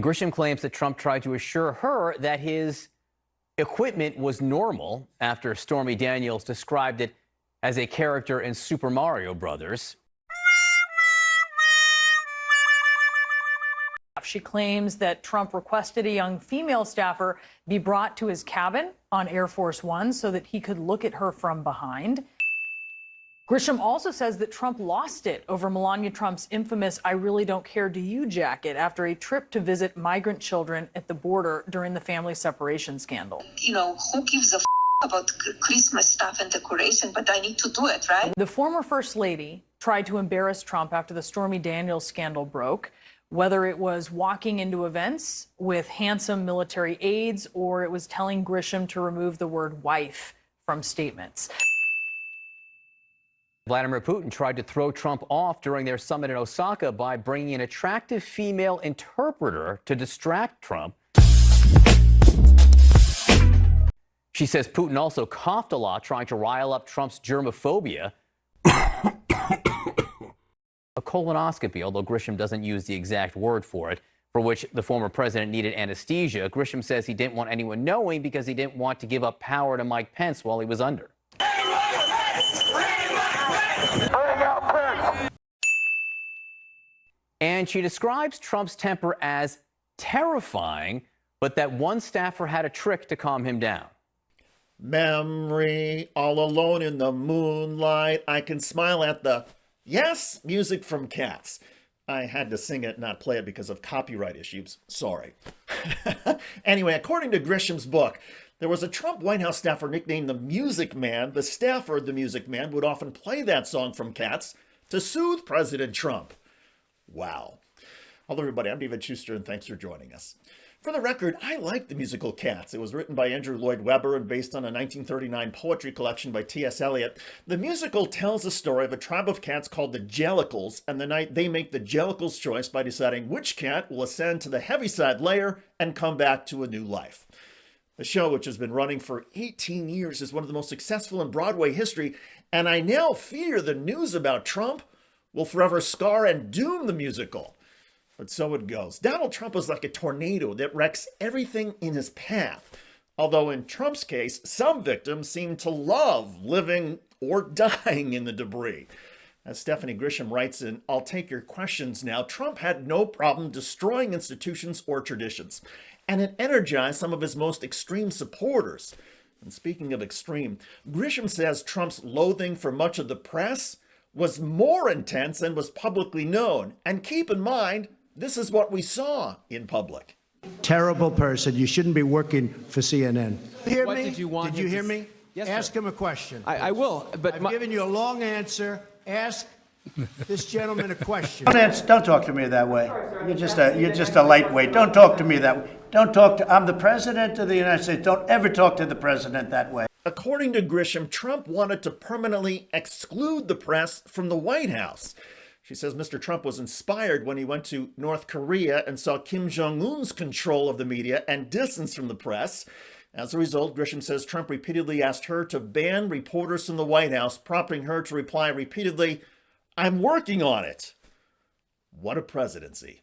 Grisham claims that Trump tried to assure her that his equipment was normal after Stormy Daniels described it as a character in Super Mario Brothers. She claims that Trump requested a young female staffer be brought to his cabin on Air Force One so that he could look at her from behind. Grisham also says that Trump lost it over Melania Trump's infamous "I really don't care, do you" jacket after a trip to visit migrant children at the border during the family separation scandal. You know, who gives a about Christmas stuff and decoration, but I need to do it, right? The former First Lady tried to embarrass Trump after the Stormy Daniels scandal broke, whether it was walking into events with handsome military aides or it was telling Grisham to remove the word wife from statements. Vladimir Putin tried to throw Trump off during their summit in Osaka by bringing an attractive female interpreter to distract Trump. She says Putin also coughed a lot, trying to rile up Trump's germophobia. A colonoscopy, although Grisham doesn't use the exact word for it, for which the former president needed anesthesia. Grisham says he didn't want anyone knowing because he didn't want to give up power to Mike Pence while he was under. And she describes Trump's temper as terrifying, but that one staffer had a trick to calm him down. Memory, all alone in the moonlight, I can smile at the, yes, music from Cats. I had to sing it, not play it because of copyright issues. Sorry. Anyway, according to Grisham's book, there was a Trump White House staffer nicknamed the Music Man. The staffer, the Music Man, would often play that song from Cats to soothe President Trump. Wow. Hello, everybody. I'm David Shuster, and thanks for joining us. For the record, I like the musical Cats. It was written by Andrew Lloyd Webber and based on a 1939 poetry collection by T.S. Eliot. The musical tells the story of a tribe of cats called the Jellicles, and the night they make the Jellicles' choice by deciding which cat will ascend to the Heaviside layer and come back to a new life. The show, which has been running for 18 years, is one of the most successful in Broadway history, and I now fear the news about Trump will forever scar and doom the musical. But so it goes. Donald Trump is like a tornado that wrecks everything in his path. Although in Trump's case, some victims seem to love living or dying in the debris. As Stephanie Grisham writes in I'll Take Your Questions Now, Trump had no problem destroying institutions or traditions, and it energized some of his most extreme supporters. And speaking of extreme, Grisham says Trump's loathing for much of the press was more intense than was publicly known. And keep in mind, this is what we saw in public. Terrible person. You shouldn't be working for CNN. Hear what me? Did you want Did you hear me? Yes, Ask sir. him a question. I will, but I've given you a long answer. Ask this gentleman a question. Don't talk to me that way. You're just a lightweight. Don't talk to me that way. Don't talk to. I'm the president of the United States. Don't ever talk to the president that way. According to Grisham, Trump wanted to permanently exclude the press from the White House. She says Mr. Trump was inspired when he went to North Korea and saw Kim Jong-un's control of the media and distance from the press. As a result, Grisham says Trump repeatedly asked her to ban reporters from the White House, prompting her to reply repeatedly, "I'm working on it." What a presidency.